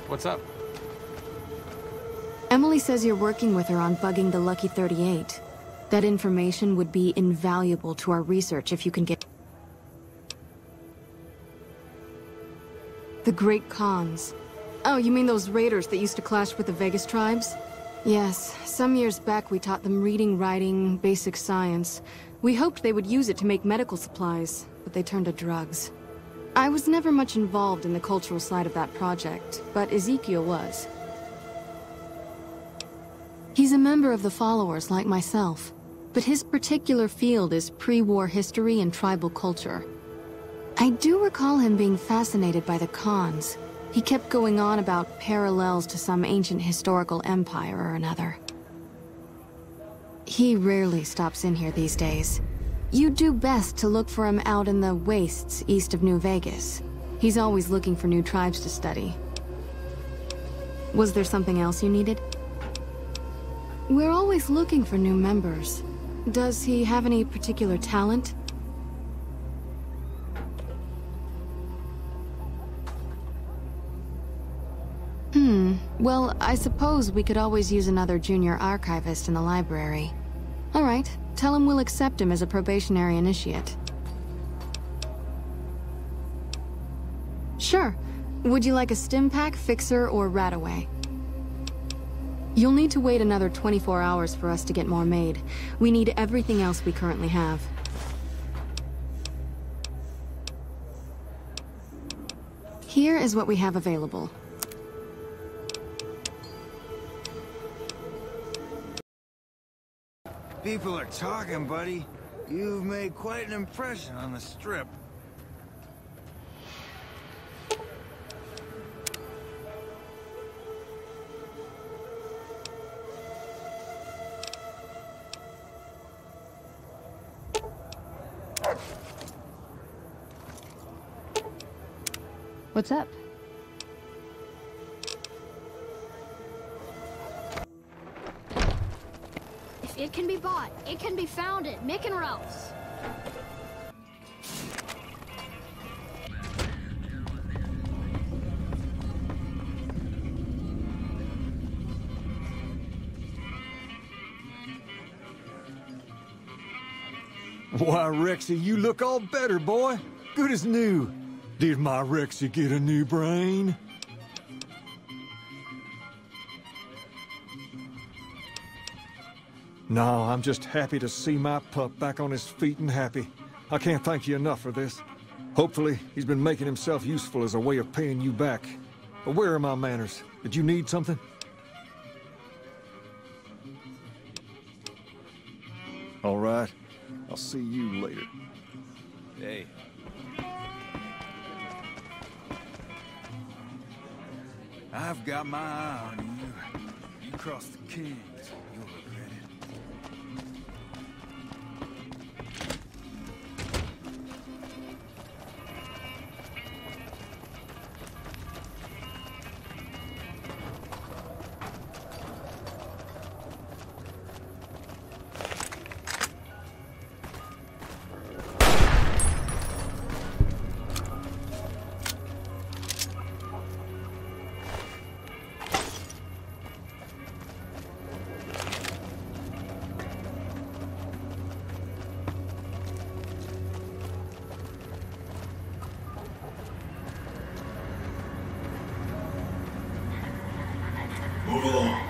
What's up? Emily says you're working with her on bugging the Lucky 38. That information would be invaluable to our research if you can get... The Great Khans. Oh, you mean those raiders that used to clash with the Vegas tribes? Yes, some years back we taught them reading, writing, basic science. We hoped they would use it to make medical supplies, but they turned to drugs. I was never much involved in the cultural side of that project, but Ezekiel was. He's a member of the Followers like myself, but his particular field is pre-war history and tribal culture. I do recall him being fascinated by the Khans. He kept going on about parallels to some ancient historical empire or another. He rarely stops in here these days. You'd do best to look for him out in the wastes east of New Vegas. He's always looking for new tribes to study. Was there something else you needed? We're always looking for new members. Does he have any particular talent? Well, I suppose we could always use another junior archivist in the library. All right, tell him we'll accept him as a probationary initiate. Sure. Would you like a stim pack, fixer, or rataway? You'll need to wait another 24 hours for us to get more made. We need everything else we currently have. Here is what we have available. People are talking, buddy. You've made quite an impression on the Strip. What's up? If it can be bought, it can be found at Mick and Ralph's. Why, Rexy, you look all better, boy. Good as new. Did my Rexy get a new brain? No, I'm just happy to see my pup back on his feet and happy. I can't thank you enough for this. Hopefully, he's been making himself useful as a way of paying you back. But where are my manners? Did you need something? All right. I'll see you later. Hey. I've got my eye on you. You cross the Kings, you'll regret it. Move along.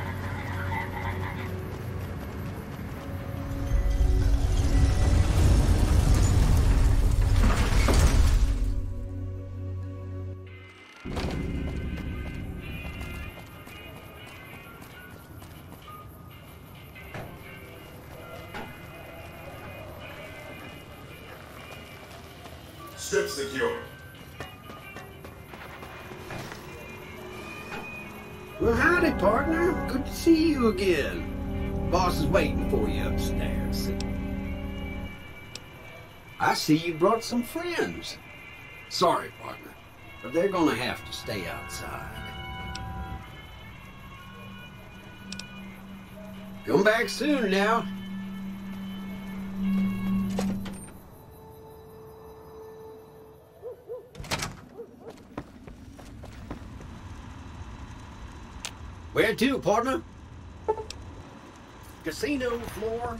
Strip secure. Well, howdy, partner. Good to see you again. Boss is waiting for you upstairs. I see you brought some friends. Sorry, partner, but they're gonna have to stay outside. Come back soon now. Where to, partner? Casino floor?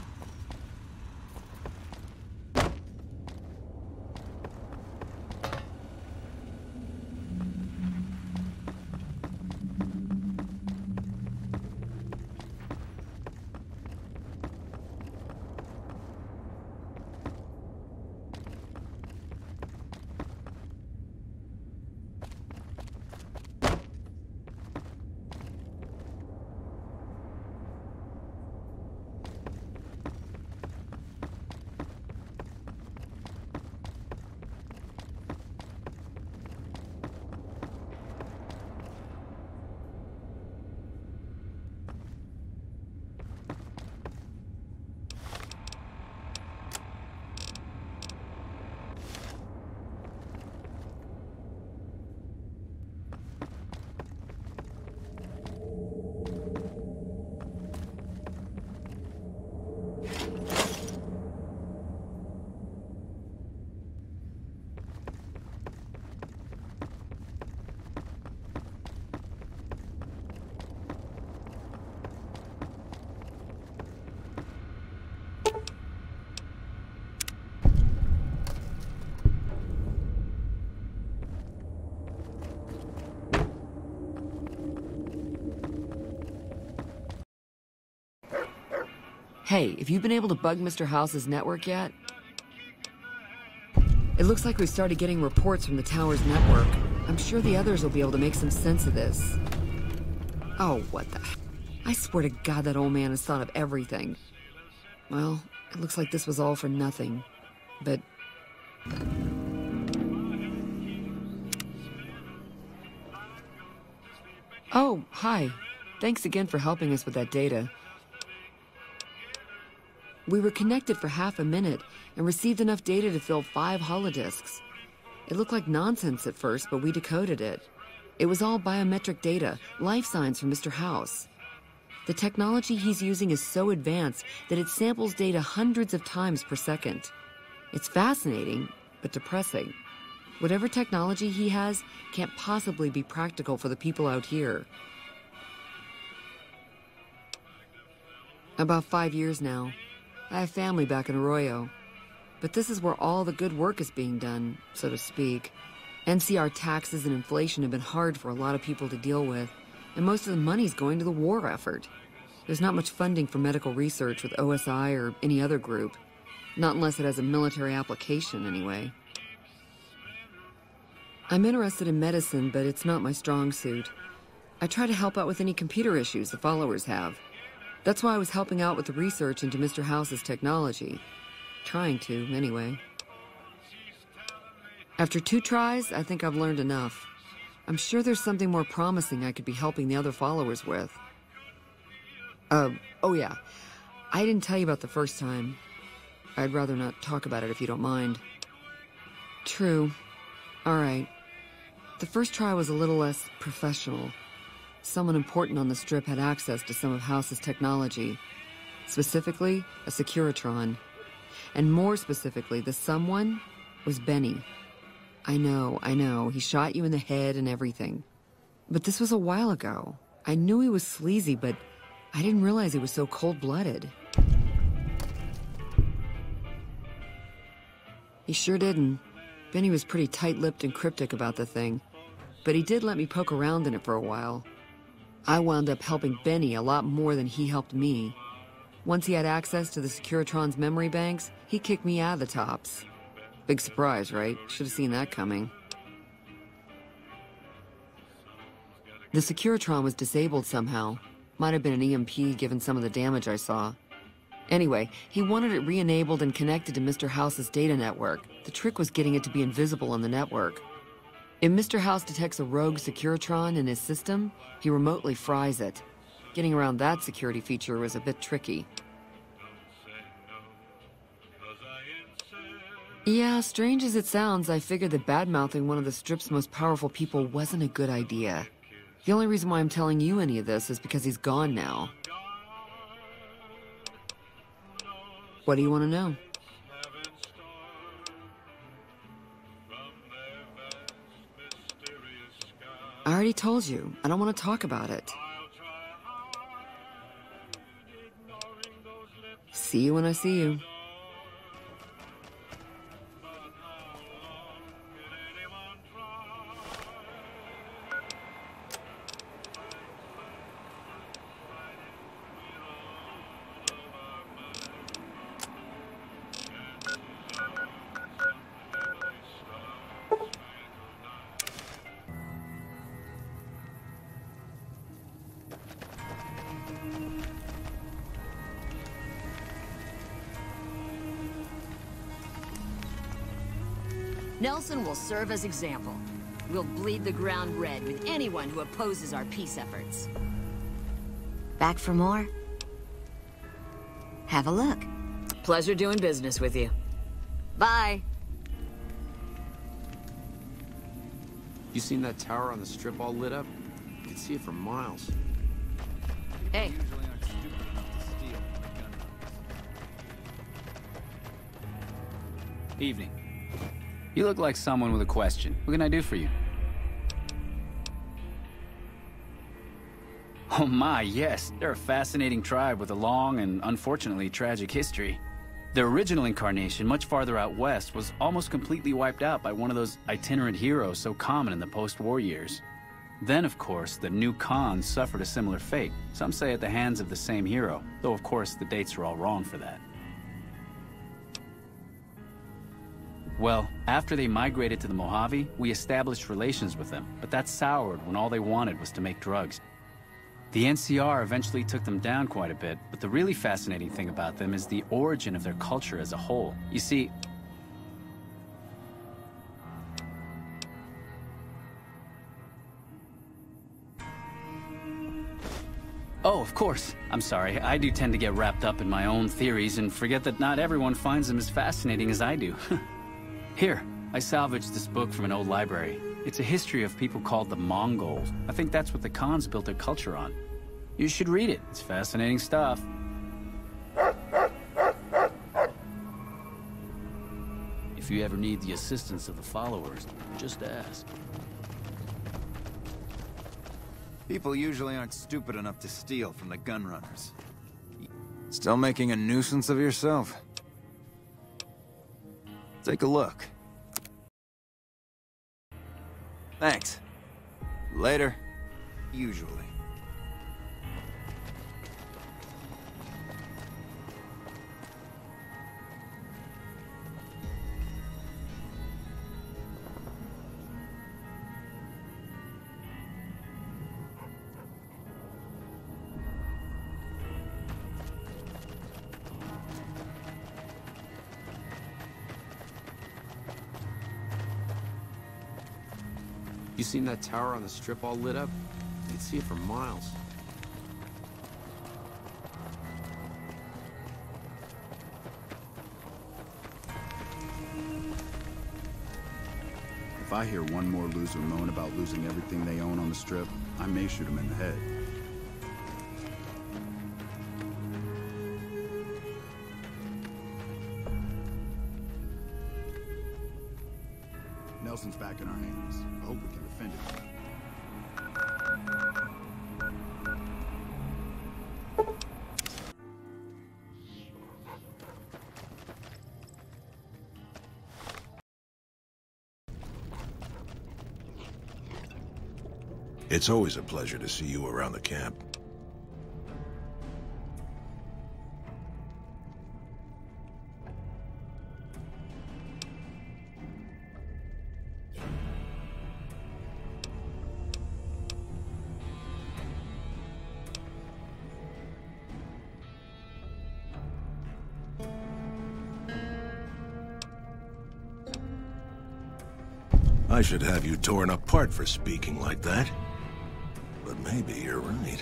Hey, have you been able to bug Mr. House's network yet? It looks like we've started getting reports from the tower's network. I'm sure the others will be able to make some sense of this. Oh, what the... I swear to God that old man has thought of everything. Well, it looks like this was all for nothing. But... Oh, hi. Thanks again for helping us with that data. We were connected for half a minute and received enough data to fill 5 holodisks. It looked like nonsense at first, but we decoded it. It was all biometric data, life signs from Mr. House. The technology he's using is so advanced that it samples data hundreds of times per second. It's fascinating, but depressing. Whatever technology he has can't possibly be practical for the people out here. About 5 years now. I have family back in Arroyo. But this is where all the good work is being done, so to speak. NCR taxes and inflation have been hard for a lot of people to deal with, and most of the money's going to the war effort. There's not much funding for medical research with OSI or any other group. Not unless it has a military application, anyway. I'm interested in medicine, but it's not my strong suit. I try to help out with any computer issues the followers have. That's why I was helping out with the research into Mr. House's technology. Trying to, anyway. After 2 tries, I think I've learned enough. I'm sure there's something more promising I could be helping the other followers with. Oh yeah. I didn't tell you about the first time. I'd rather not talk about it if you don't mind. True. Alright. The first try was a little less professional. Someone important on the strip had access to some of House's technology. Specifically, a Securitron. And more specifically, the someone was Benny. I know, he shot you in the head and everything. But this was a while ago. I knew he was sleazy, but I didn't realize he was so cold-blooded. He sure didn't. Benny was pretty tight-lipped and cryptic about the thing. But he did let me poke around in it for a while. I wound up helping Benny a lot more than he helped me. Once he had access to the Securitron's memory banks, he kicked me out of the tops. Big surprise, right? Should have seen that coming. The Securitron was disabled somehow. Might have been an EMP given some of the damage I saw. Anyway, he wanted it re-enabled and connected to Mr. House's data network. The trick was getting it to be invisible on the network. If Mr. House detects a rogue Securitron in his system, he remotely fries it. Getting around that security feature was a bit tricky. Yeah, strange as it sounds, I figured that bad-mouthing one of the strip's most powerful people wasn't a good idea. The only reason why I'm telling you any of this is because he's gone now. What do you want to know? I already told you. I don't want to talk about it. See you when I see you. Nelson will serve as example. We'll bleed the ground red with anyone who opposes our peace efforts. Back for more? Have a look. Pleasure doing business with you. Bye. You seen that tower on the strip all lit up? You can see it for miles. Hey. Evening. You look like someone with a question. What can I do for you? Oh my, yes. They're a fascinating tribe with a long and unfortunately tragic history. Their original incarnation, much farther out west, was almost completely wiped out by one of those itinerant heroes so common in the post-war years. Then, of course, the new Khans suffered a similar fate. Some say at the hands of the same hero, though of course the dates are all wrong for that. Well, after they migrated to the Mojave, we established relations with them, but that soured when all they wanted was to make drugs. The NCR eventually took them down quite a bit, but the really fascinating thing about them is the origin of their culture as a whole. You see... Oh, of course. I'm sorry. I do tend to get wrapped up in my own theories and forget that not everyone finds them as fascinating as I do. Here, I salvaged this book from an old library. It's a history of people called the Mongols. I think that's what the Khans built their culture on. You should read it. It's fascinating stuff. If you ever need the assistance of the followers, just ask. People usually aren't stupid enough to steal from the gun runners. Still making a nuisance of yourself? Take a look. Thanks. Later. Usually. You seen that tower on the strip all lit up? You can see it for miles. If I hear one more loser moan about losing everything they own on the strip, I may shoot him in the head. Nelson's back in our hands. I hope we can defend it. It's always a pleasure to see you around the camp. I should have you torn apart for speaking like that. But maybe you're right.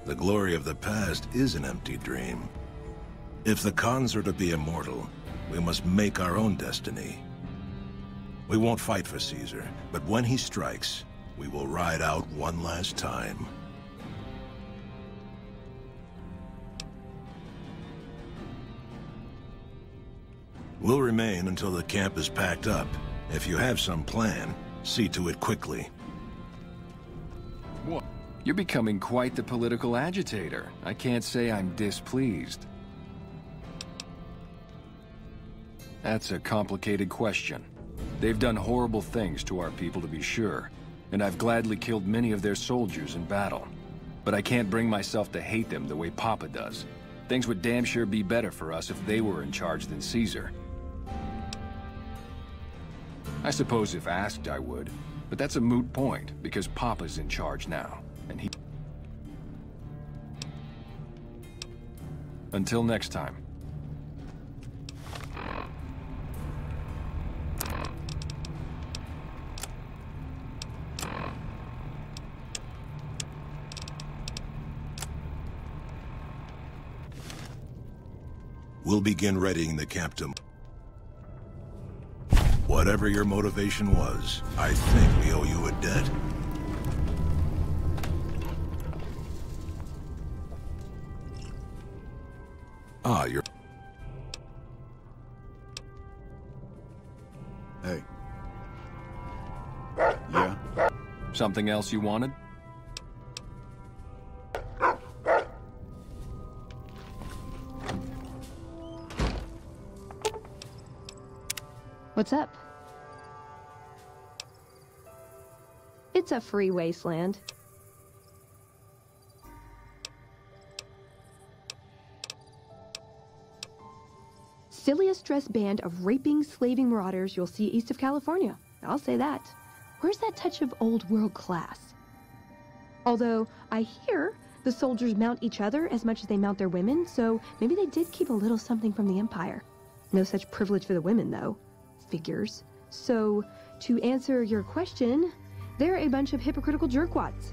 The glory of the past is an empty dream. If the Khans are to be immortal, we must make our own destiny. We won't fight for Caesar, but when he strikes, we will ride out one last time. We'll remain until the camp is packed up. If you have some plan, see to it quickly. What? You're becoming quite the political agitator. I can't say I'm displeased. That's a complicated question. They've done horrible things to our people, to be sure, and I've gladly killed many of their soldiers in battle. But I can't bring myself to hate them the way Papa does. Things would damn sure be better for us if they were in charge than Caesar. I suppose if asked, I would. But that's a moot point, because Papa's in charge now, and he... Until next time. We'll begin readying the camp to... Whatever your motivation was, I think we owe you a debt. Ah, you're... Hey. Yeah? Something else you wanted? What's up? It's a free wasteland. Silliest dressed band of raping, slaving marauders you'll see east of California. I'll say that. Where's that touch of old world class? Although, I hear the soldiers mount each other as much as they mount their women, so maybe they did keep a little something from the Empire. No such privilege for the women, though. Figures. So, to answer your question, they're a bunch of hypocritical jerkwads.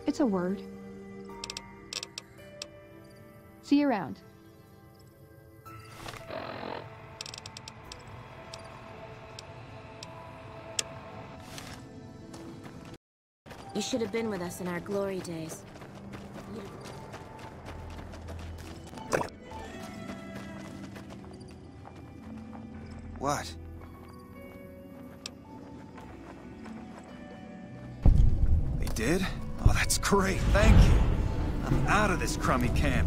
It's a word. See you around. You should have been with us in our glory days. What? They did? Oh, that's great, thank you. I'm out of this crummy camp.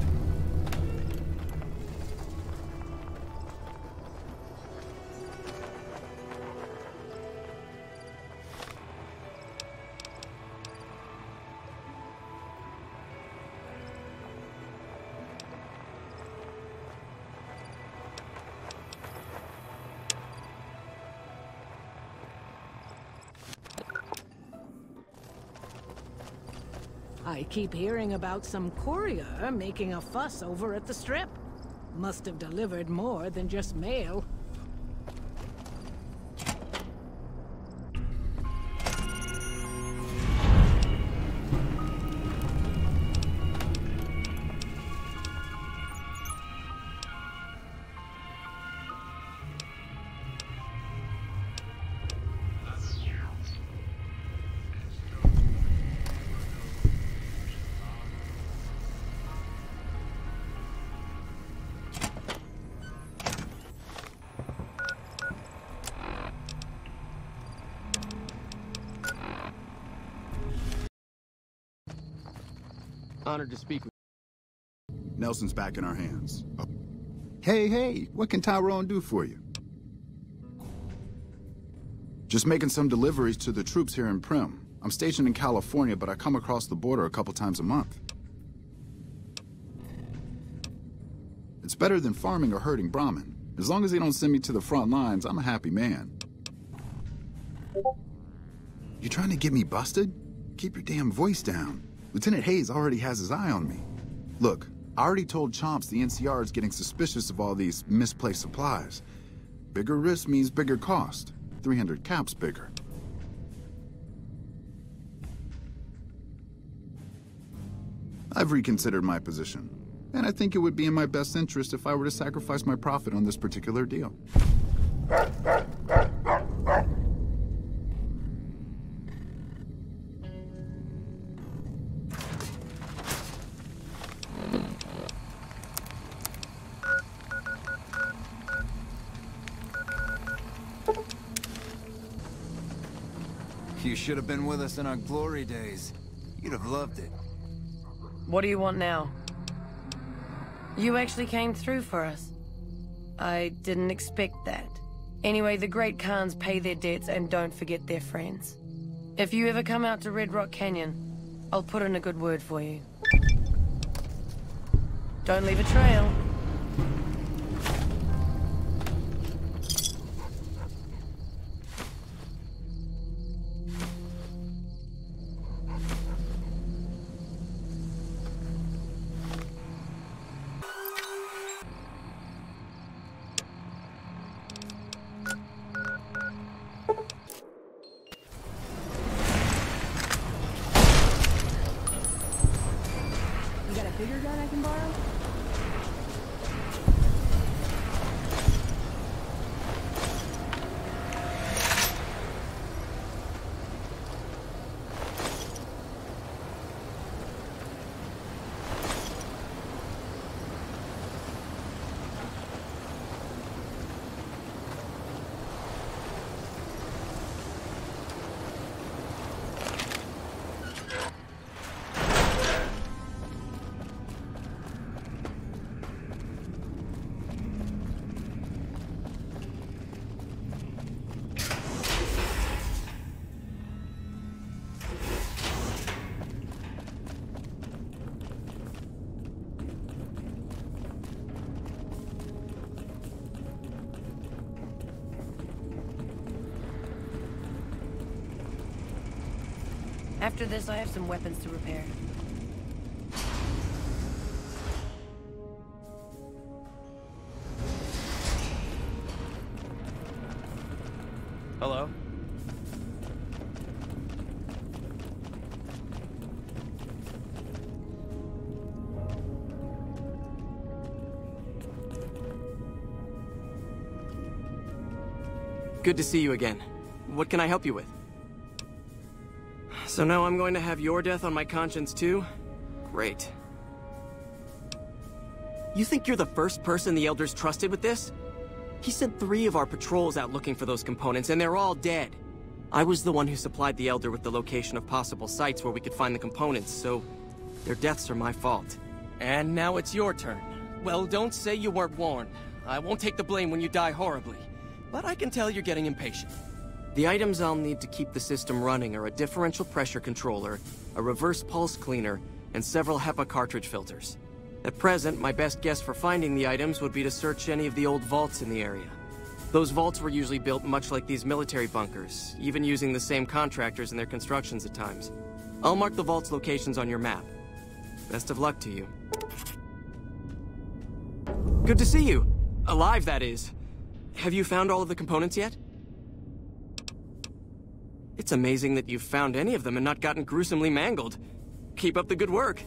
I keep hearing about some courier making a fuss over at the Strip. Must have delivered more than just mail. Honored to speak with Nelson's back in our hands. Oh. Hey, what can Tyrone do for you? Just making some deliveries to the troops here in Prim. I'm stationed in California, but I come across the border a couple times a month. It's better than farming or herding Brahmin. As long as they don't send me to the front lines, I'm a happy man. You trying to get me busted? Keep your damn voice down. Lieutenant Hayes already has his eye on me. Look, I already told Chomps the NCR is getting suspicious of all these misplaced supplies. Bigger risk means bigger cost. 300 caps bigger. I've reconsidered my position, and I think it would be in my best interest if I were to sacrifice my profit on this particular deal. You should have been with us in our glory days. You'd have loved it. What do you want now? You actually came through for us. I didn't expect that. Anyway, the Great Khans pay their debts and don't forget their friends. If you ever come out to Red Rock Canyon, I'll put in a good word for you. Don't leave a trail. You got a bigger gun I can borrow? After this, I have some weapons to repair. Hello? Good to see you again. What can I help you with? So now I'm going to have your death on my conscience too? Great. You think you're the first person the Elders trusted with this? He sent 3 of our patrols out looking for those components, and they're all dead. I was the one who supplied the Elder with the location of possible sites where we could find the components, so their deaths are my fault. And now it's your turn. Well, don't say you weren't warned. I won't take the blame when you die horribly, but I can tell you're getting impatient. The items I'll need to keep the system running are a differential pressure controller, a reverse pulse cleaner, and several HEPA cartridge filters. At present, my best guess for finding the items would be to search any of the old vaults in the area. Those vaults were usually built much like these military bunkers, even using the same contractors in their constructions at times. I'll mark the vault's locations on your map. Best of luck to you. Good to see you. Alive, that is. Have you found all of the components yet? It's amazing that you've found any of them and not gotten gruesomely mangled. Keep up the good work.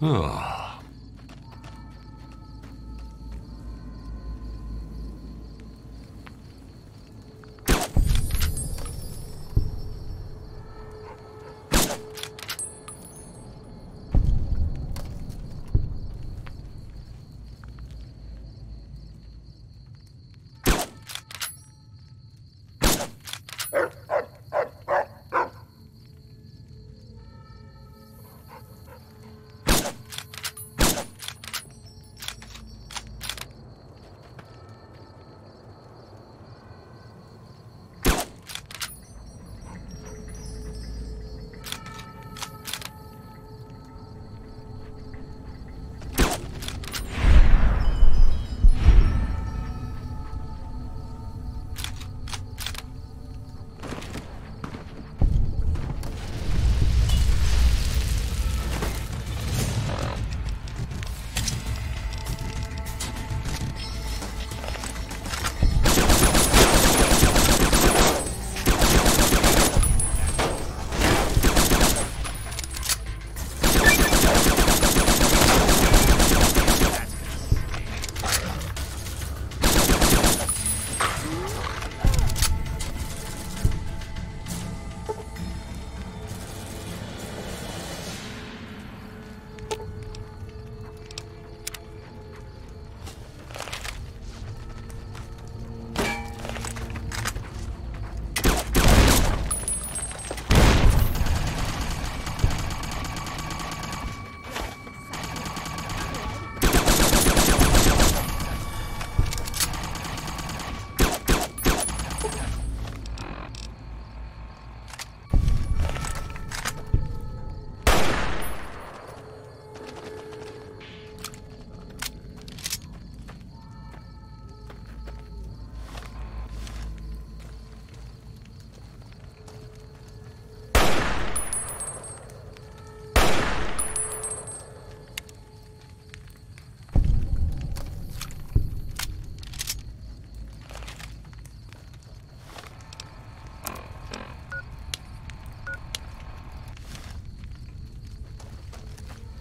Oh.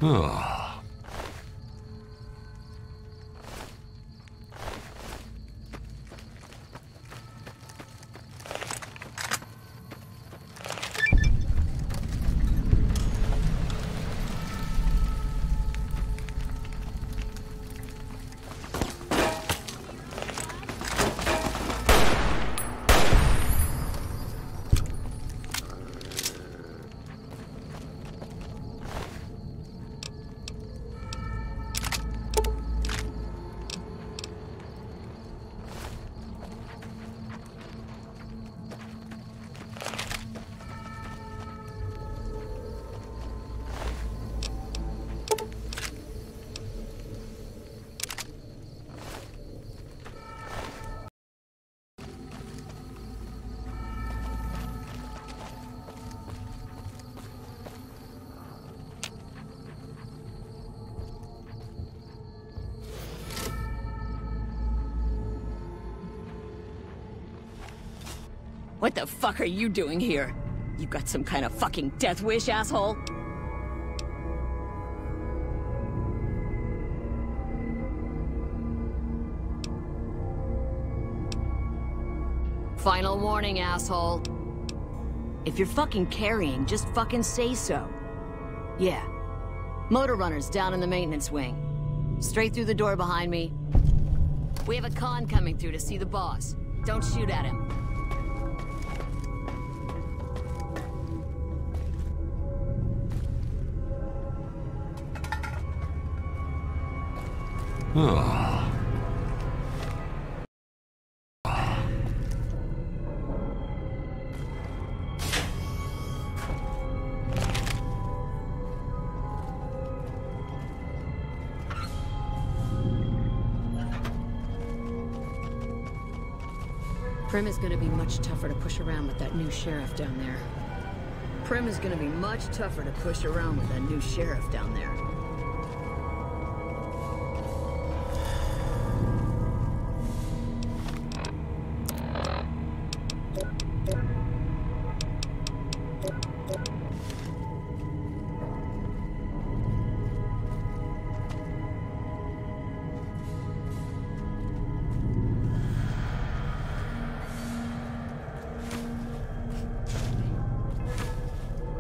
Oh. What the fuck are you doing here? You got some kind of fucking death wish, asshole? Final warning, asshole. If you're fucking carrying, just fucking say so. Yeah. Motor runners down in the maintenance wing. Straight through the door behind me. We have a con coming through to see the boss. Don't shoot at him. Oh. Prim is gonna be much tougher to push around with that new sheriff down there. Prim is gonna be much tougher to push around with that new sheriff down there.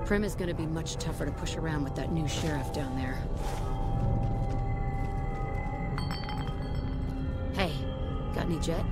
Prim is gonna be much tougher to push around with that new sheriff down there. Hey, got any jet?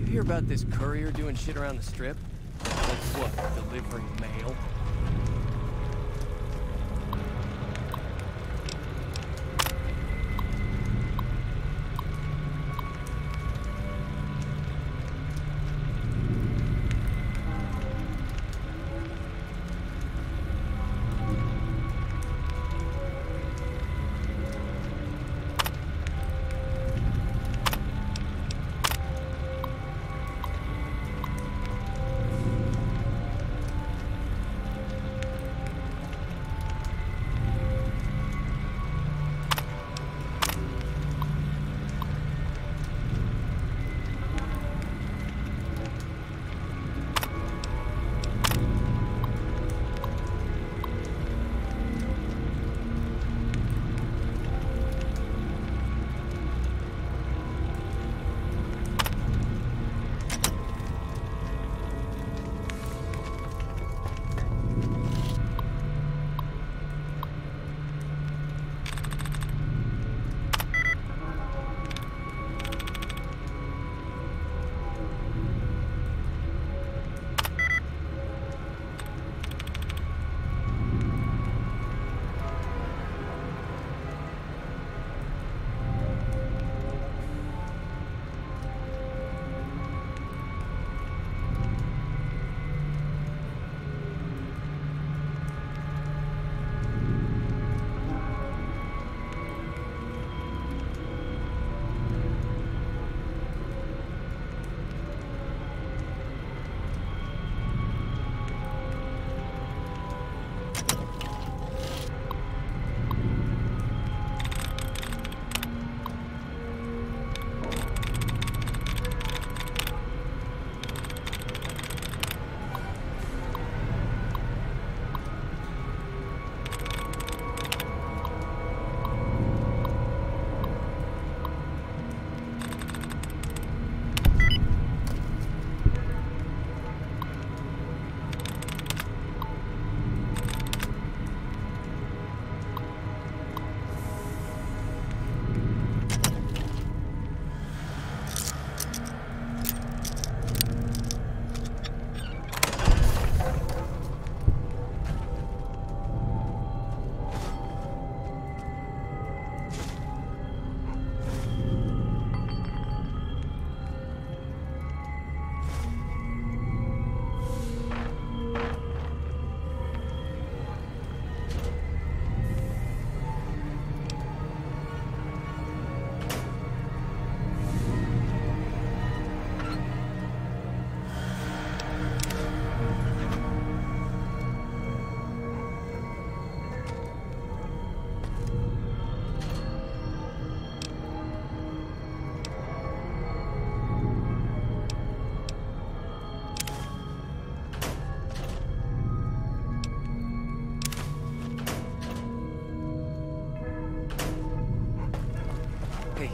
Hear about this courier doing shit around the strip? Like what, delivering mail?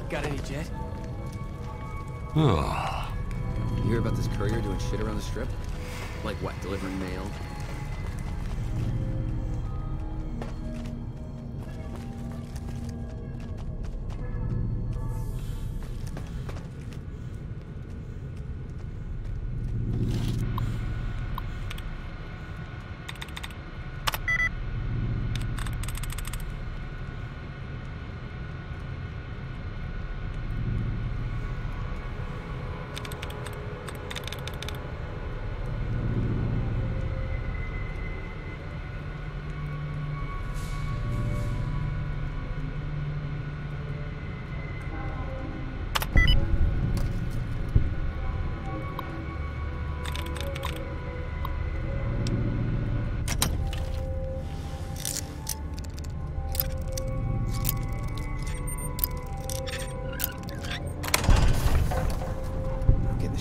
Got any jet? You hear about this courier doing shit around the strip? Like what, delivering mail?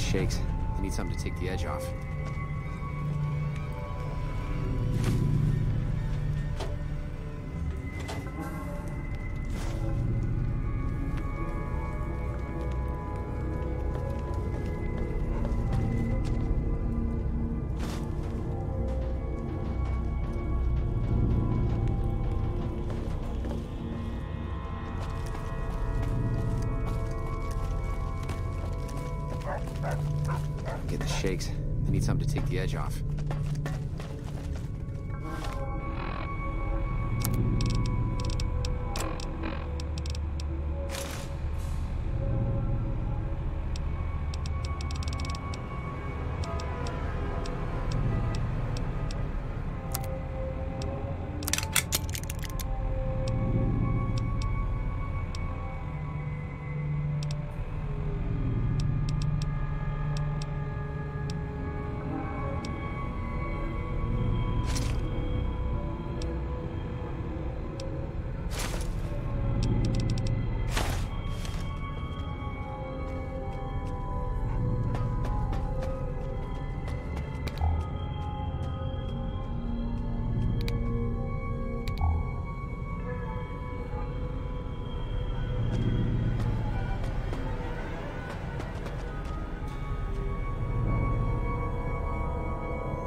shakes. I need something to take the edge off. Get the shakes. I need something to take the edge off.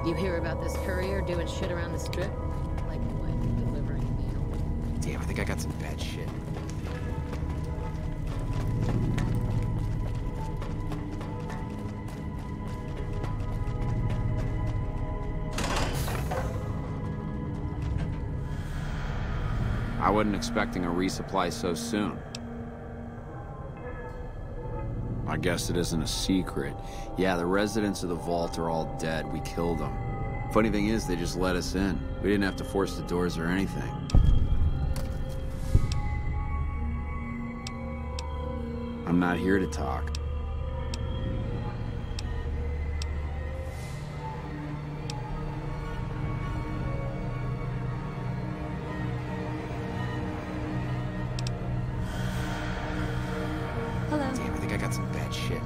You hear about this courier doing shit around the strip? Like what? Delivering mail? Damn, I think I got some bad shit. I wasn't expecting a resupply so soon. I guess it isn't a secret. Yeah, the residents of the vault are all dead. We killed them. Funny thing is, they just let us in. We didn't have to force the doors or anything. I'm not here to talk. Hello. Damn, I think I got some bad shit.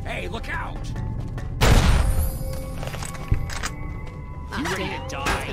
Hey, look out! You ready to die?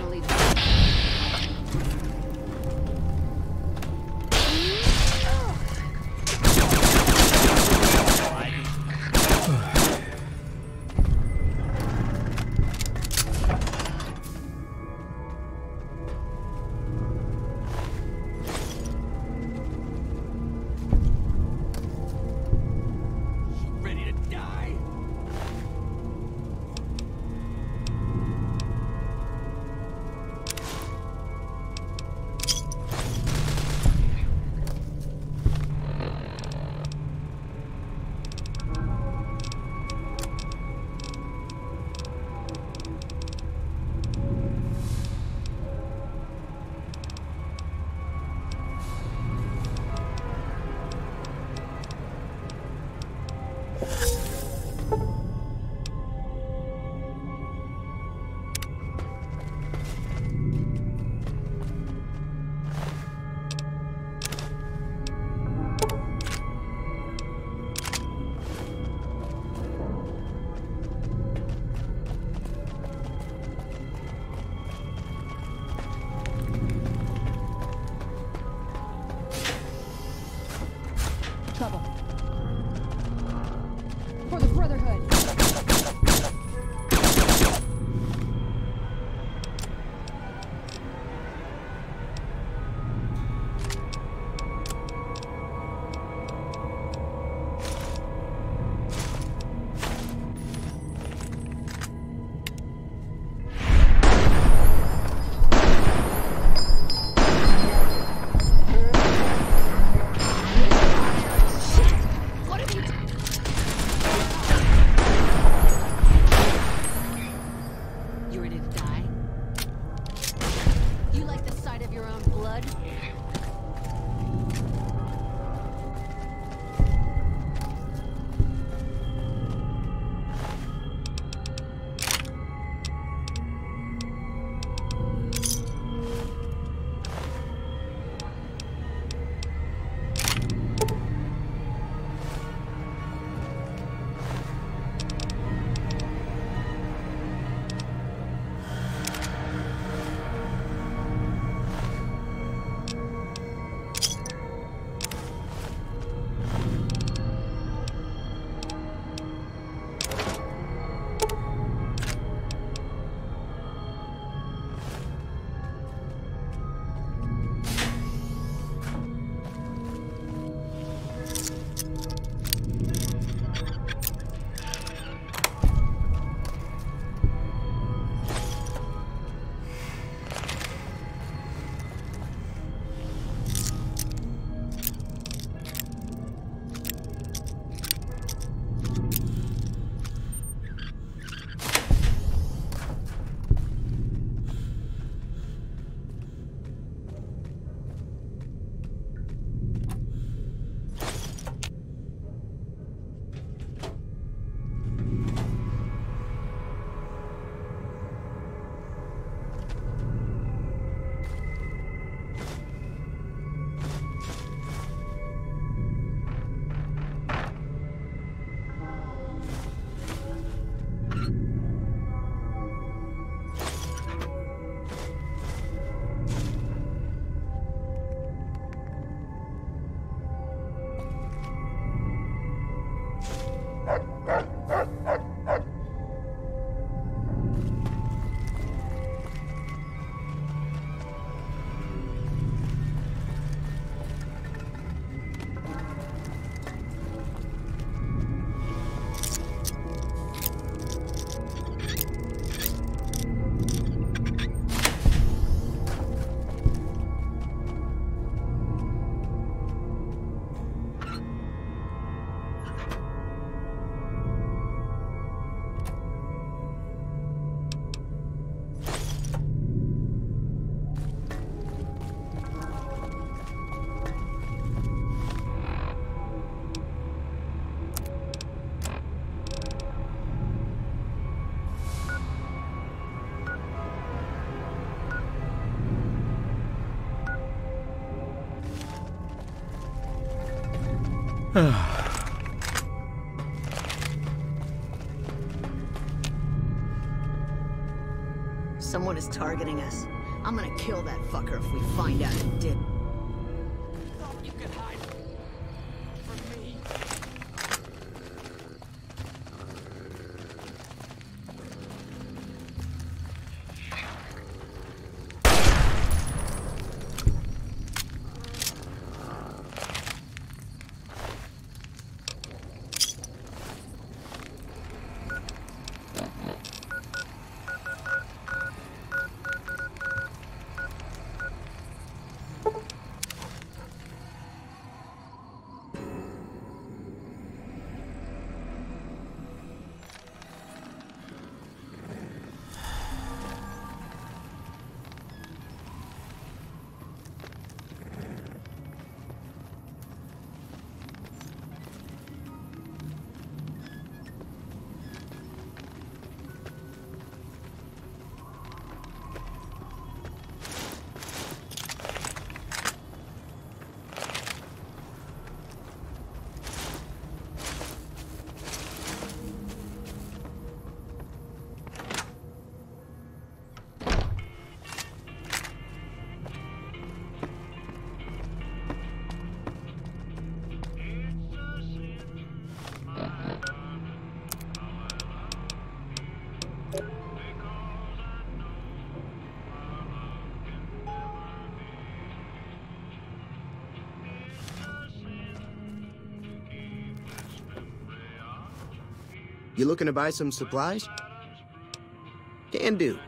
Cover. For the Brotherhood. Someone is targeting us. I'm gonna kill that fucker if we find out who did. You can hide from me. You looking to buy some supplies? Can do.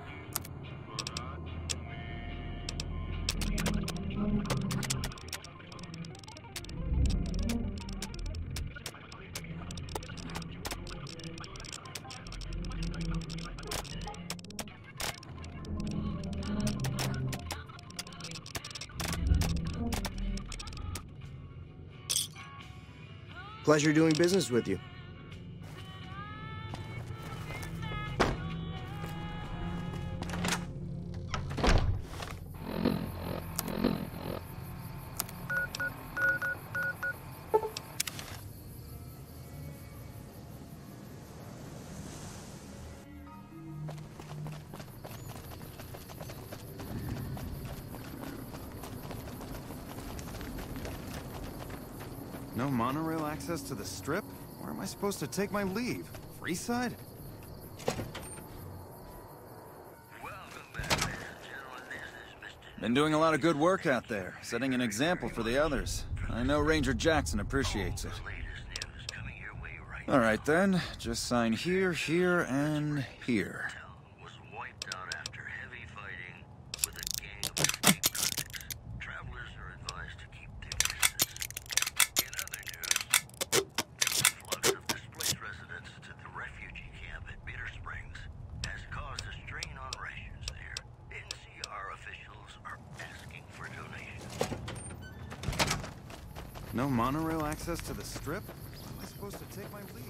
Pleasure doing business with you. No monorail access to the Strip? Where am I supposed to take my leave? Freeside? Been doing a lot of good work out there, setting an example for the others. I know Ranger Jackson appreciates it. All right then, just sign here, here, and here. No monorail access to the Strip? How am I supposed to take my leave?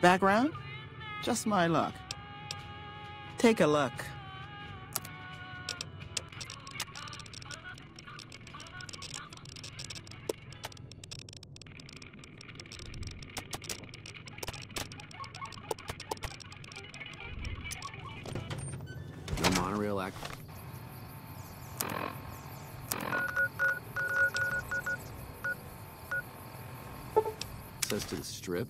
Background? Just my luck. Take a look. No monorail act. Says to the Strip.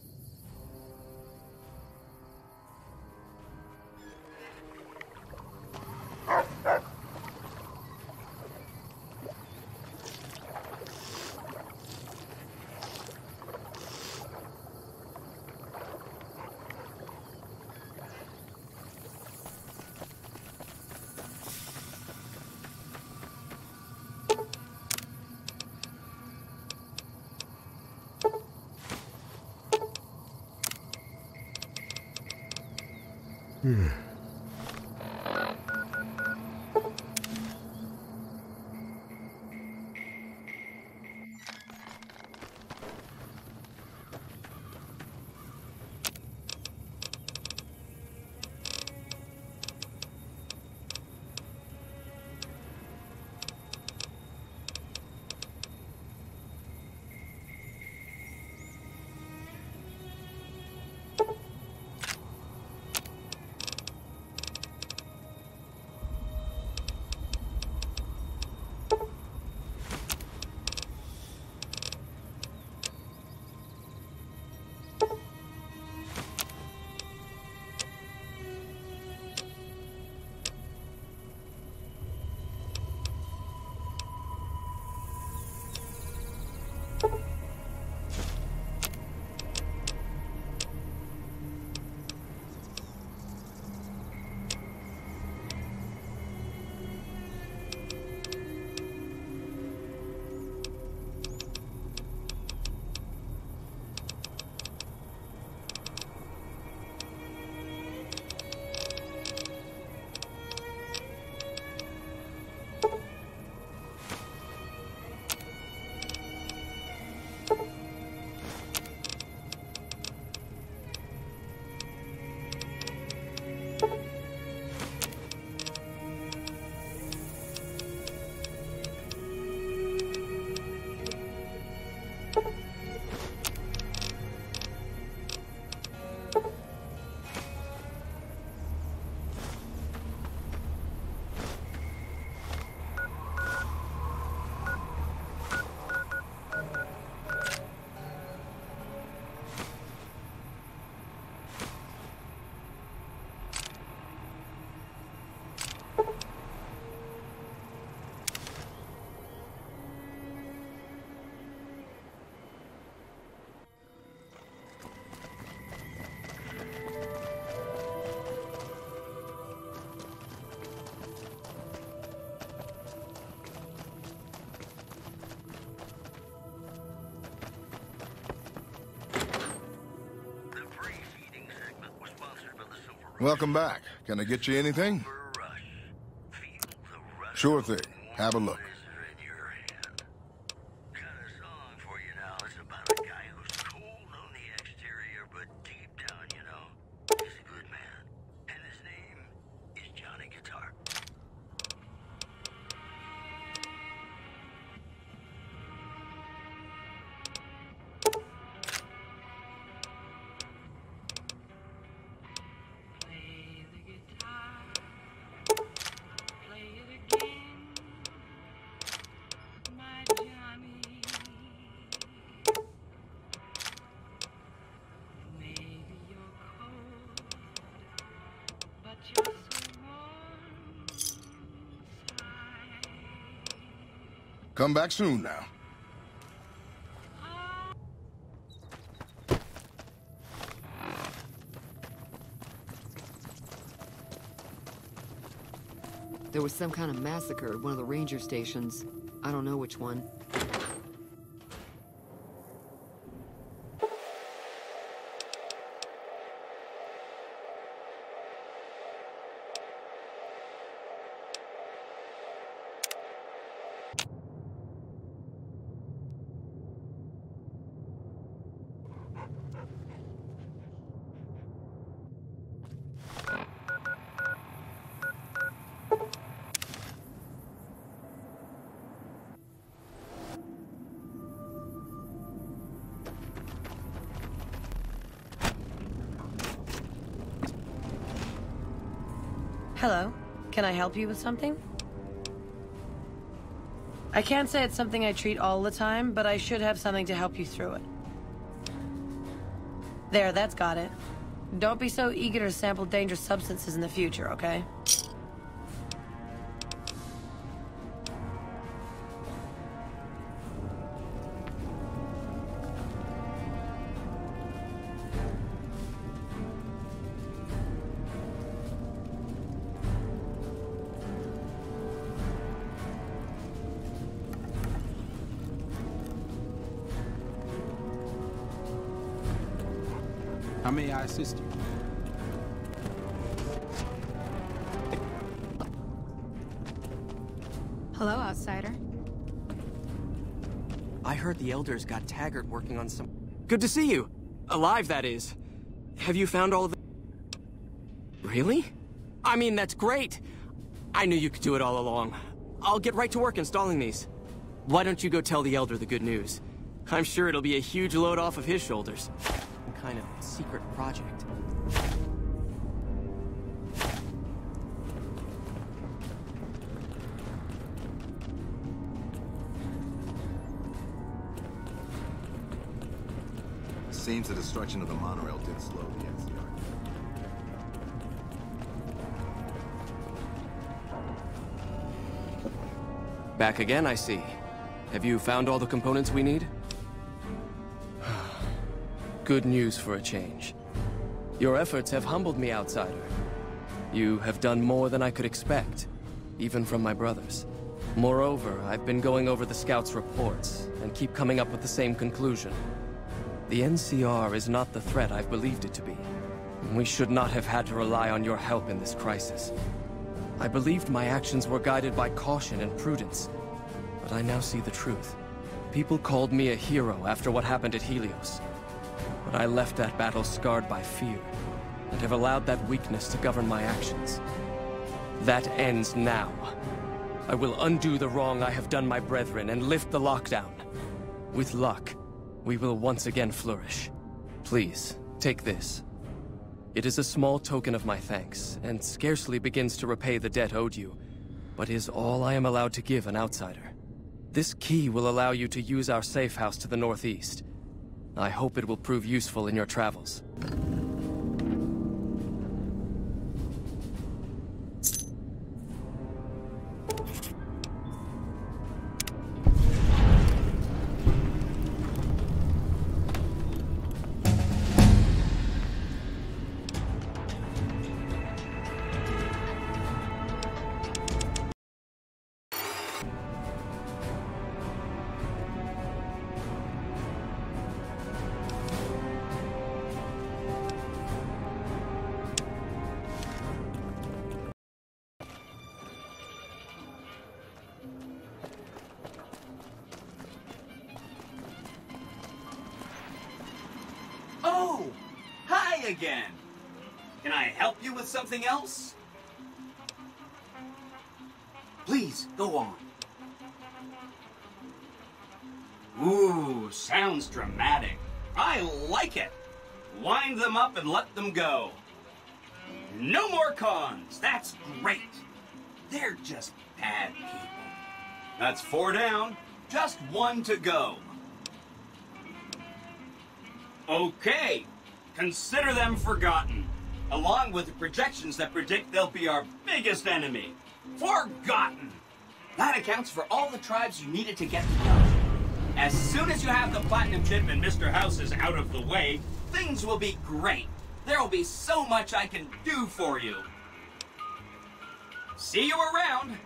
Welcome back. Can I get you anything? Sure thing. Have a look. Come back soon now. There was some kind of massacre at one of the ranger stations. I don't know which one. Hello. Can I help you with something? I can't say it's something I treat all the time, but I should have something to help you through it. There, that's got it. Don't be so eager to sample dangerous substances in the future, okay? How may I assist you? Hello, outsider. I heard the Elders got Taggart working on some... Good to see you! Alive, that is. Have you found all of the... Really? I mean, that's great! I knew you could do it all along. I'll get right to work installing these. Why don't you go tell the Elder the good news? I'm sure it'll be a huge load off of his shoulders. Some kind of secret project. Seems the destruction of the monorail did slow the NCR. Back again, I see. Have you found all the components we need? Good news for a change. Your efforts have humbled me, outsider. You have done more than I could expect, even from my brothers. Moreover, I've been going over the scouts' reports, and keep coming up with the same conclusion. The NCR is not the threat I've believed it to be. We should not have had to rely on your help in this crisis. I believed my actions were guided by caution and prudence, but I now see the truth. People called me a hero after what happened at Helios. But I left that battle scarred by fear, and have allowed that weakness to govern my actions. That ends now. I will undo the wrong I have done my brethren and lift the lockdown. With luck, we will once again flourish. Please, take this. It is a small token of my thanks, and scarcely begins to repay the debt owed you, but is all I am allowed to give an outsider. This key will allow you to use our safe house to the northeast. I hope it will prove useful in your travels. Hi again. Can I help you with something else? Please, go on. Ooh, sounds dramatic. I like it. Wind them up and let them go. No more cons. That's great. They're just bad people. That's 4 down. Just 1 to go. Okay. Consider them forgotten, along with the projections that predict they'll be our biggest enemy. Forgotten. That accounts for all the tribes you needed to get to know. As soon as you have the platinum chip and Mr. House is out of the way, things will be great. There will be so much I can do for you. See you around.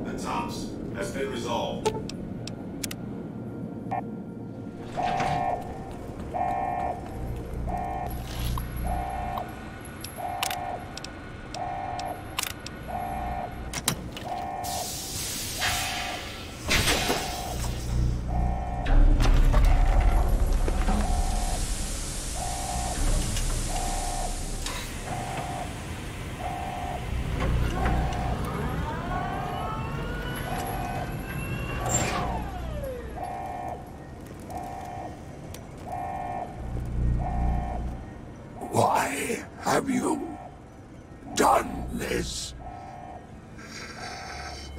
The tops has been resolved. Why have you done this?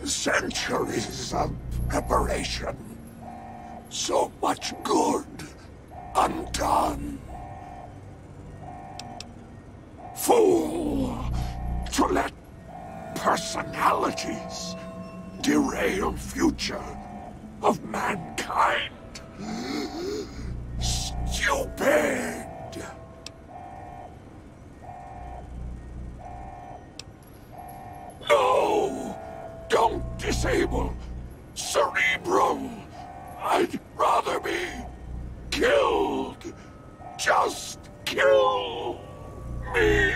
Centuries of preparation. So much good undone. Fool to let personalities derail future of mankind. Stupid. No! Don't disable Cerebro! I'd rather be killed. Just kill me.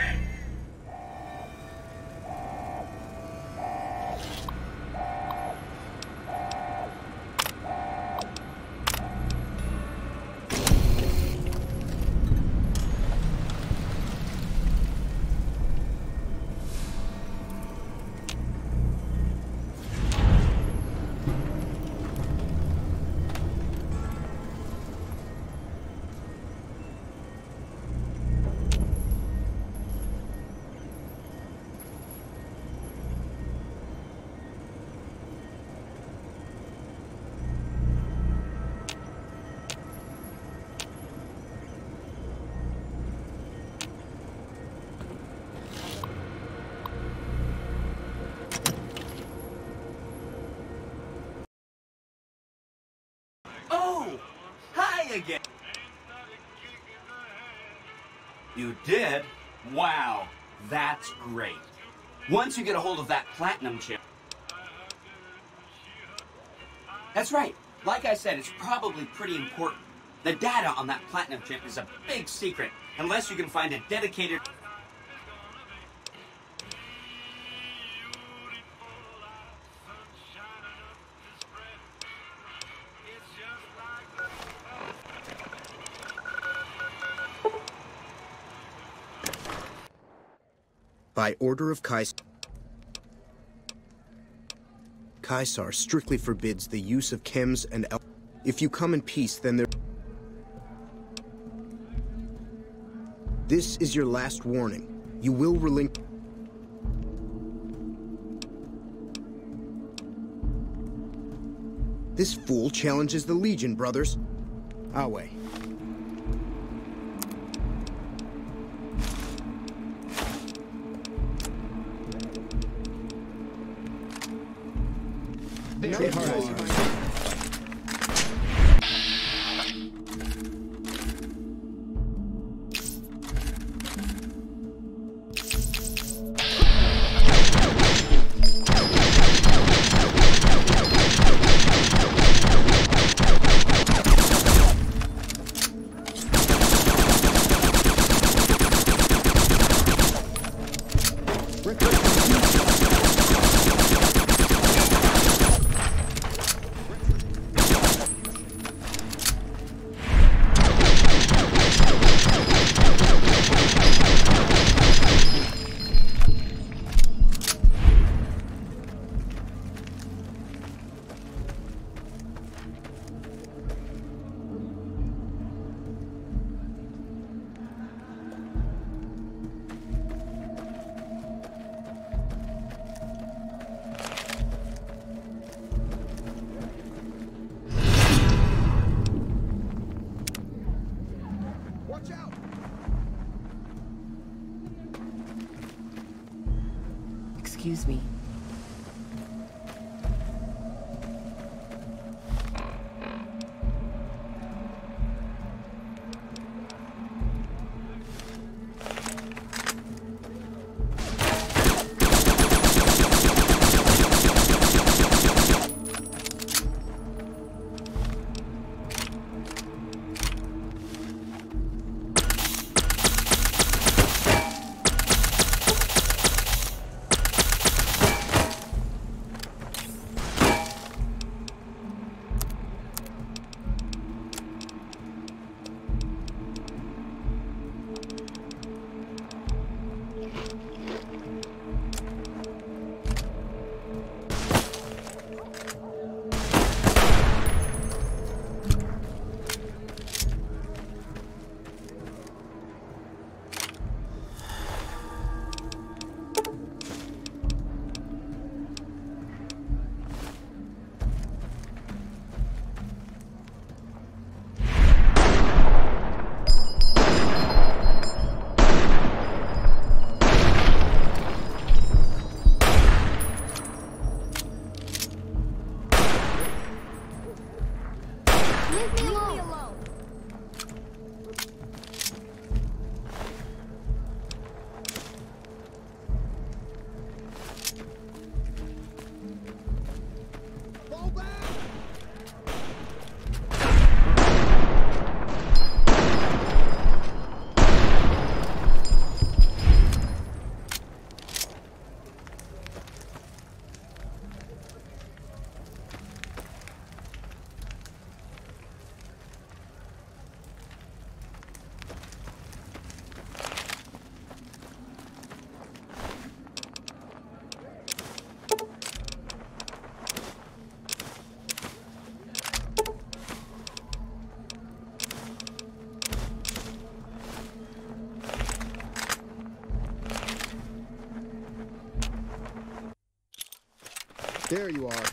Oh, hi again. You did? Wow, that's great. Once you get a hold of that platinum chip. That's right. Like I said, it's probably pretty important. The data on that platinum chip is a big secret, unless you can find a dedicated... By order of Caesar strictly forbids the use of chems and if you come in peace, then there... This is your last warning. You will relinquish... This fool challenges the Legion, brothers. Away. Excuse me. There you are.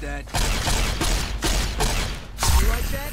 like that. You like that?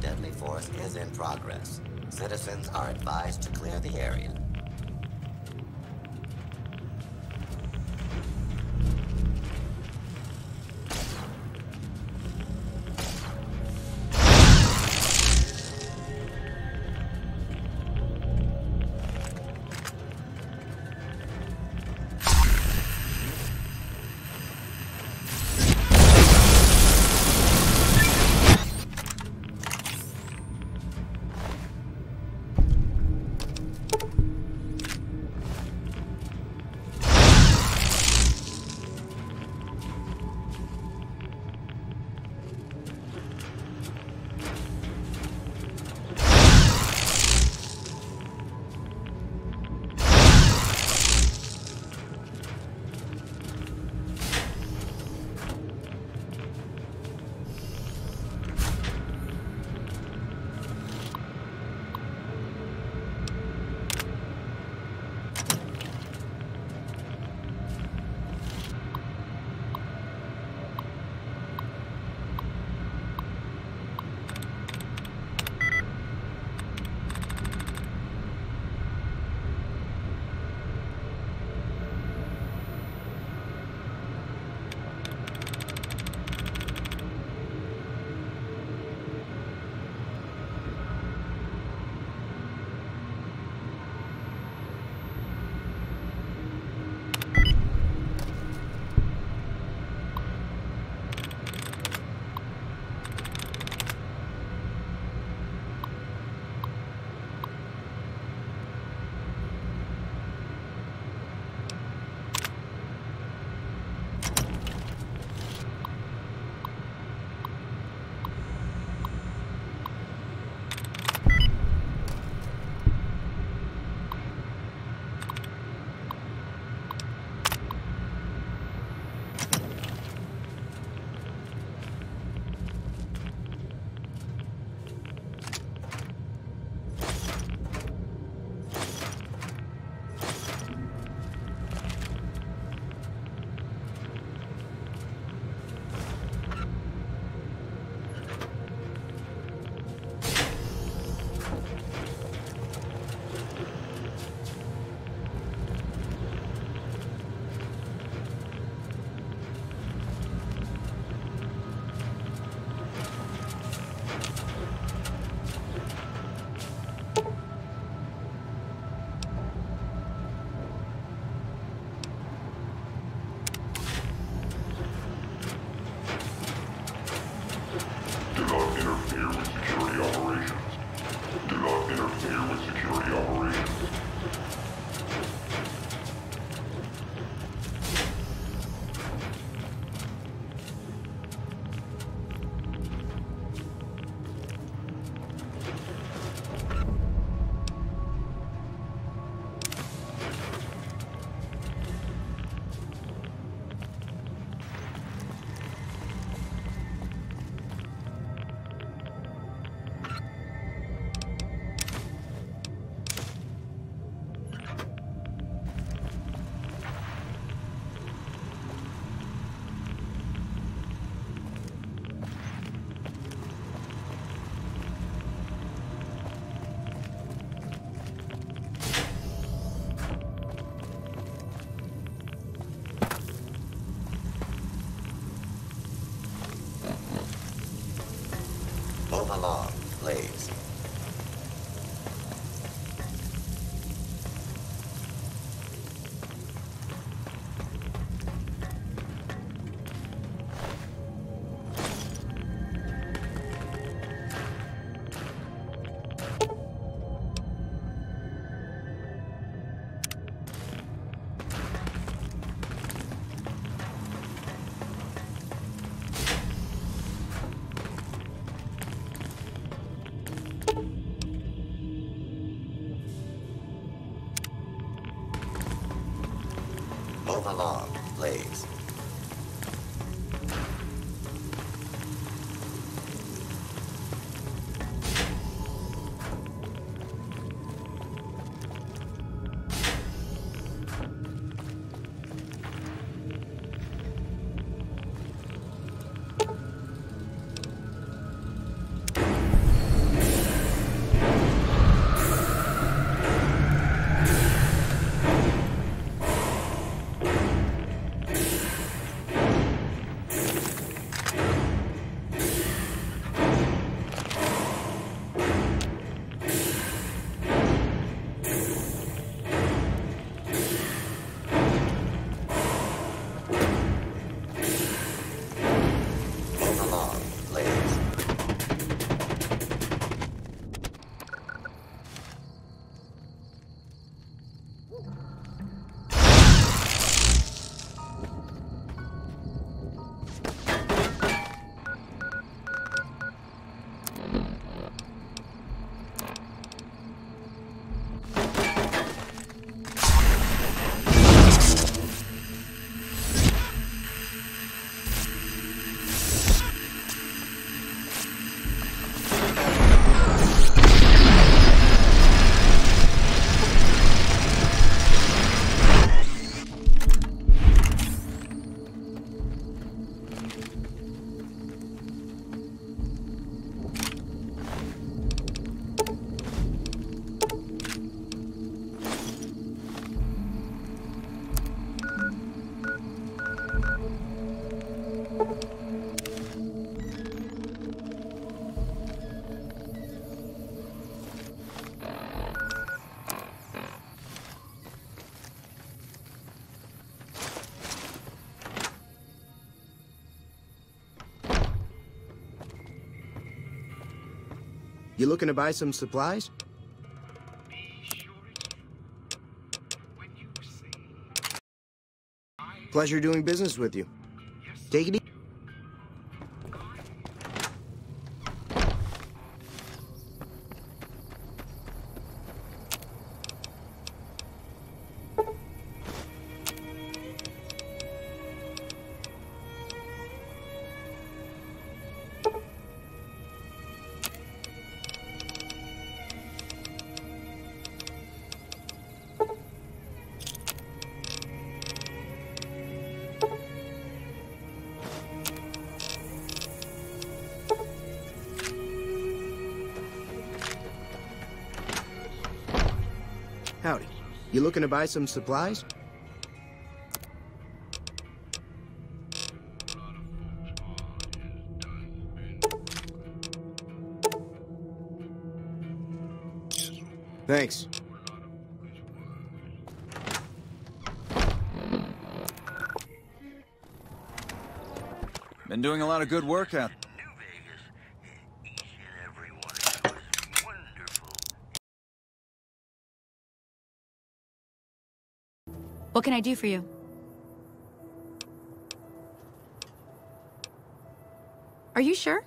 Deadly force is in progress. Citizens are advised to clear the area. Move along, please. You looking to buy some supplies? Pleasure doing business with you. Take it easy. Howdy. You looking to buy some supplies? Thanks. Been doing a lot of good work out. What can I do for you? Are you sure?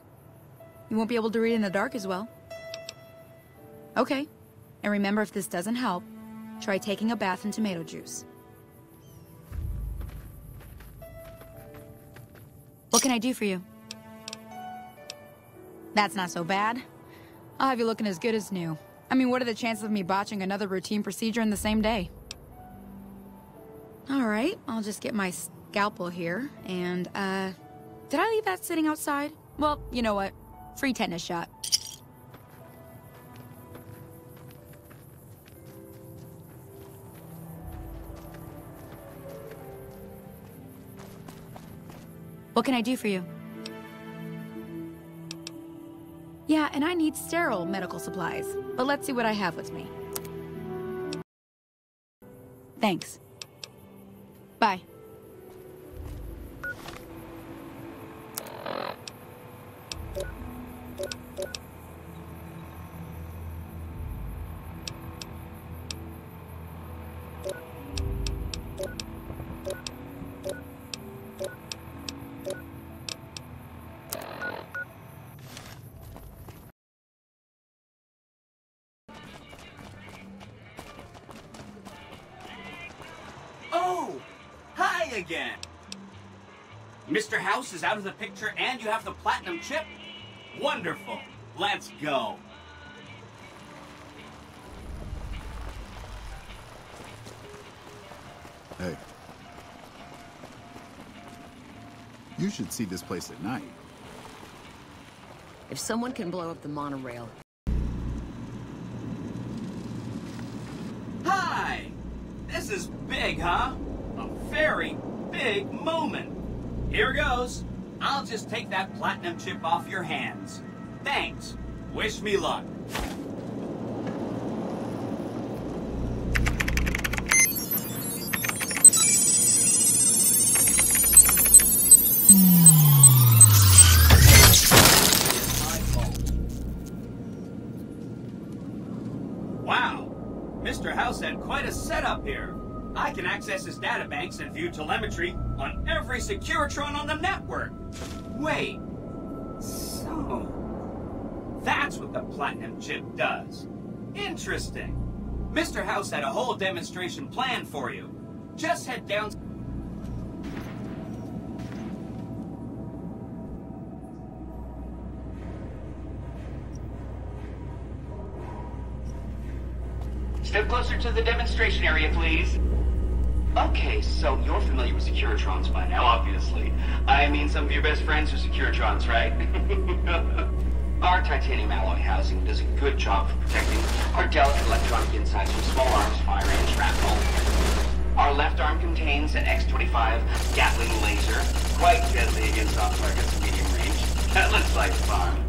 You won't be able to read in the dark as well. Okay. And remember, if this doesn't help, try taking a bath in tomato juice. What can I do for you? That's not so bad. I'll have you looking as good as new. I mean, what are the chances of me botching another routine procedure in the same day? Alright, I'll just get my scalpel here, and, did I leave that sitting outside? Well, you know what? Free tetanus shot. What can I do for you? Yeah, and I need sterile medical supplies, but let's see what I have with me. Thanks. Bye. again. Mr. House is out of the picture and you have the platinum chip? Wonderful. Let's go. Hey. You should see this place at night. If someone can blow up the monorail... Hi! This is big, huh? A very big moment. Here goes. I'll just take that platinum chip off your hands. Thanks. Wish me luck. Wow. Mr. House had quite a setup here. I can access his databanks and view telemetry on every Securitron on the network. Wait. So... that's what the platinum chip does. Interesting. Mr. House had a whole demonstration planned for you. Just head down... Step closer to the demonstration area, please. Okay, so you're familiar with Securitrons by now, obviously. I mean, some of your best friends are Securitrons, right? Our titanium alloy housing does a good job for protecting our delicate electronic insides from small arms, fire, and shrapnel. Our left arm contains an X-25 Gatling laser, quite deadly against soft targets at medium range. That looks like fun.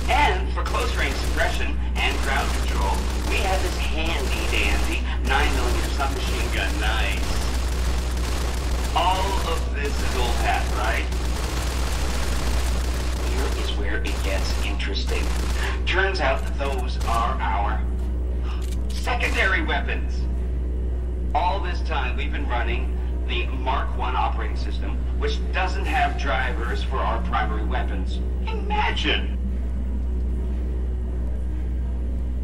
And for close-range suppression and ground control, we have this handy-dandy 9mm submachine gun. Nice. All of this is old hat, right? Here is where it gets interesting. Turns out that those are our secondary weapons. All this time we've been running the Mark I operating system, which doesn't have drivers for our primary weapons. Imagine!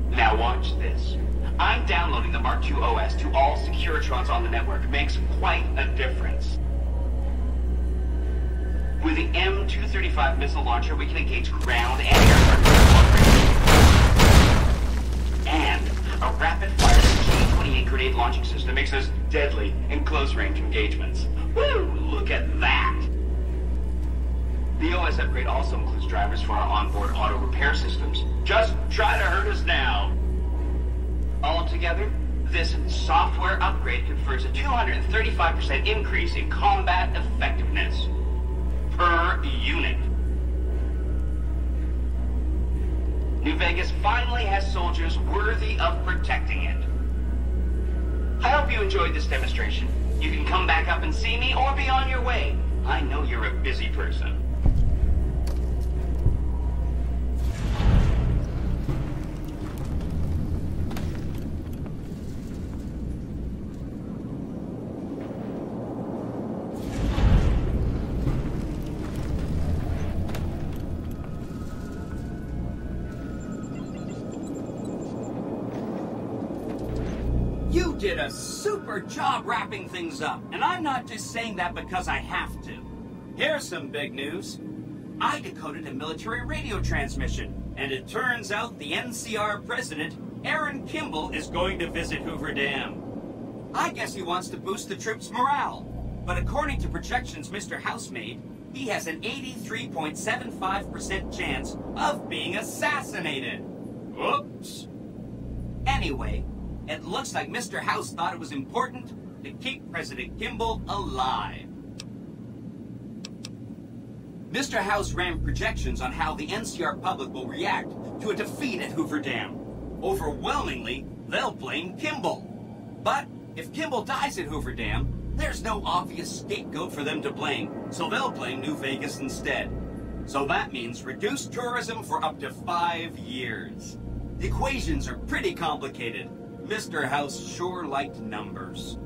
Now watch this. I'm downloading the Mark II OS to all Securitrons on the network. It makes quite a difference. With the M235 missile launcher, we can engage ground and air targets. And a rapid-fire G-28 grenade launching system makes us deadly in close-range engagements. Woo! Look at that! The OS upgrade also includes drivers for our onboard auto repair systems. Just try to hurt us now. Altogether, this software upgrade confers a 235% increase in combat effectiveness per unit. New Vegas finally has soldiers worthy of protecting it. I hope you enjoyed this demonstration. You can come back up and see me or be on your way. I know you're a busy person. You did a super job wrapping things up, and I'm not just saying that because I have to. Here's some big news. I decoded a military radio transmission, and it turns out the NCR president, Aaron Kimball, is going to visit Hoover Dam. I guess he wants to boost the troops' morale, but according to projections Mr. House made, he has an 83.75% chance of being assassinated. Whoops. Anyway, it looks like Mr. House thought it was important to keep President Kimball alive. Mr. House ran projections on how the NCR public will react to a defeat at Hoover Dam. Overwhelmingly, they'll blame Kimball. But if Kimball dies at Hoover Dam, there's no obvious scapegoat for them to blame, so they'll blame New Vegas instead. So that means reduced tourism for up to 5 years. The equations are pretty complicated. Mr. House sure liked numbers.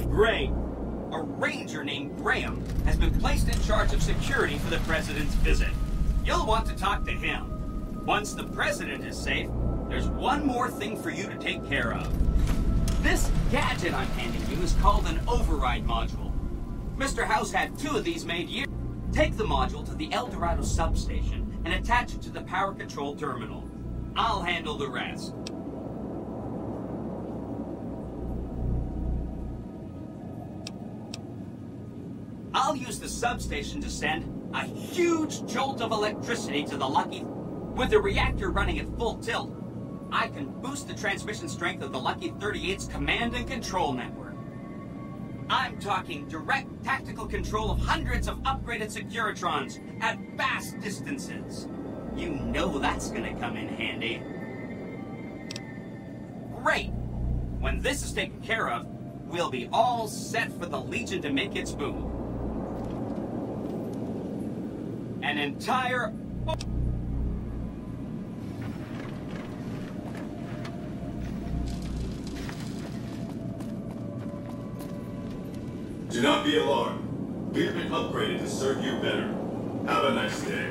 Great. A ranger named Graham has been placed in charge of security for the president's visit. You'll want to talk to him. Once the president is safe, There's one more thing for you to take care of. This gadget I'm handing you is called an override module. Mr. House had 2 of these made years. Take the module to the El Dorado substation and attach it to the power control terminal. I'll handle the rest. I'll use the substation to send a huge jolt of electricity to the Lucky. With the reactor running at full tilt, I can boost the transmission strength of the Lucky 38's command and control network. I'm talking direct tactical control of hundreds of upgraded Securitrons at vast distances. You know that's gonna come in handy. Great! When this is taken care of, we'll be all set for the Legion to make its move. An entire... Do not be alarmed. We have been upgraded to serve you better. Have a nice day.